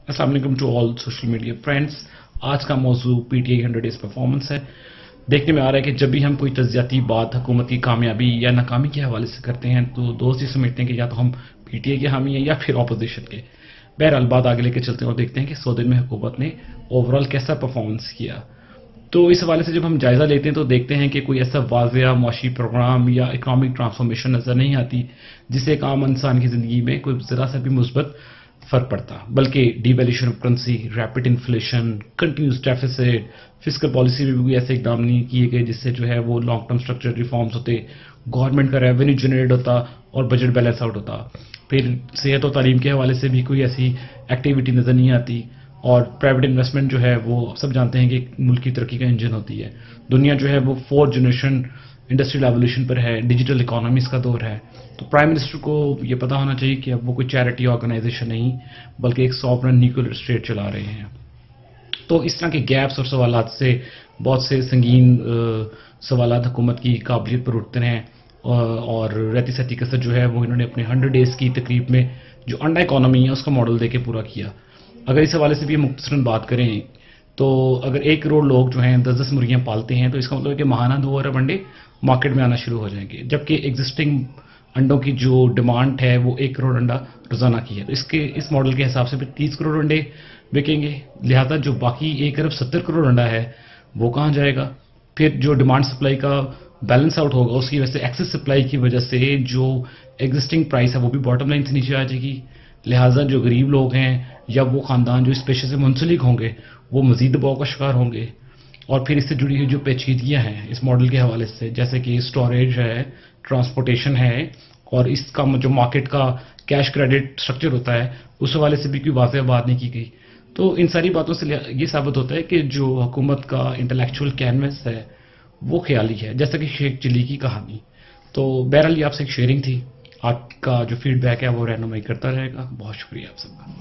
السلام علیکم to all social media friends. آج کا موضوع PTI 100 days performance ہے. دیکھنے میں آ رہا ہے کہ جب بھی ہم کوئی تجزیاتی بات حکومت کی کامیابی یا ناکامی کے حوالے سے کرتے ہیں تو دوست یہ سمجھتے ہیں کہ یا تو ہم پی ٹی آئی کے حامی ہیں یا پھر اپوزیشن کے. بہرحال بات آگے لے کے چلتے ہیں اور دیکھتے ہیں کہ 100 دن میں حکومت نے اوورال کیسا پرفارمنس کیا. تو اس حوالے سے جب ہم جائزہ لیتے ہیں تو دیکھتے ہیں کہ کوئی ایسا واضح معاشی پروگرام یا اکنامک ٹرانسفارمیشن نظر نہیں آتی جس سے ایک عام انسان کی زندگی میں کوئی ذرا سا بھی مثبت فرق پڑتا، بلکہ devaluation of currency, rapid inflation, continuous deficit, fiscal policy میں بھی کوئی ایسے اقدام نہیں کیے گئے جس سے جو ہے وہ لانگ ٹرم اسٹرکچر ریفارمز ہوتے، گورنمنٹ کا ریونیو جنریٹ ہوتا اور بجٹ بیلنس آؤٹ ہوتا. پھر صحت و تعلیم کے حوالے سے بھی کوئی ایسی ایکٹیویٹی نظر نہیں آتی. اور پرائیویٹ انویسٹمنٹ جو ہے وہ سب جانتے ہیں کہ ملک کی ترقی کا انجن ہوتی ہے. دنیا جو ہے وہ 4th جنریشن انڈسٹریل ایولیوشن پر ہے، ڈیجیٹل اکانومیز کا دور ہے. تو پرائم منسٹر کو یہ پتا ہونا چاہیے کہ اب وہ کوئی چیریٹی آرگنائزیشن نہیں بلکہ ایک سوورن نیوکلیئر اسٹیٹ چلا رہے ہیں. تو اس طرح کے گیپس اور سوالات سے بہت سے سنگین سوالات حکومت کی قابلیت پر اٹھتے ہیں اور رہتی سہتی کسر جو ہے وہ انہوں نے اپنے 100 ڈیز کی تقریب میں جو انڈا اکانومی ہے اس کا ماڈل دے کے پورا کیا. اگر اس حوالے سے بھی مختصراً بات کریں تو اگر 1 کروڑ لوگ جو ہیں 10 مرغیاں پالتے ہیں تو اس کا مطلب ہے کہ ماہانہ 2 ارب انڈے مارکیٹ میں آنا شروع ہو جائیں گے، جبکہ ایگزسٹنگ انڈوں کی جو ڈیمانڈ ہے وہ 1 کروڑ انڈا روزانہ کی ہے. تو اس ماڈل کے حساب سے پھر 30 کروڑ انڈے بکیں گے. لہذا جو باقی 1 ارب 70 کروڑ انڈا ہے وہ کہاں جائے گا؟ پھر جو ڈیمانڈ سپلائی کا بیلنس آؤٹ ہوگا اس کی وجہ سے ایکسس سپلائی کی وجہ سے جو ایگزسٹنگ پرائس ہے وہ بھی باٹم لائن سے نیچے آ جائے گی. لہٰذا جو غریب لوگ ہیں یا وہ خاندان جو اس پیشے سے منسلک ہوں گے وہ مزید دباؤ کا شکار ہوں گے. اور پھر اس سے جڑی ہوئی جو پیچیدگیاں ہیں اس ماڈل کے حوالے سے، جیسے کہ اسٹوریج ہے، ٹرانسپورٹیشن ہے اور اس کا جو مارکیٹ کا کیش کریڈٹ سٹرکچر ہوتا ہے اس حوالے سے بھی کوئی واضح بات نہیں کی گئی. تو ان ساری باتوں سے یہ ثابت ہوتا ہے کہ جو حکومت کا انٹلیکچوئل کینوس ہے وہ خیالی ہے، جیسا کہ شیخ چلی کی کہانی. تو بہرحال یہ آپ سے ایک شیئرنگ تھی. آپ کا جو فیڈ بیک ہے وہ رہنمائی کرتا رہے گا. بہت شکریہ آپ سب کا.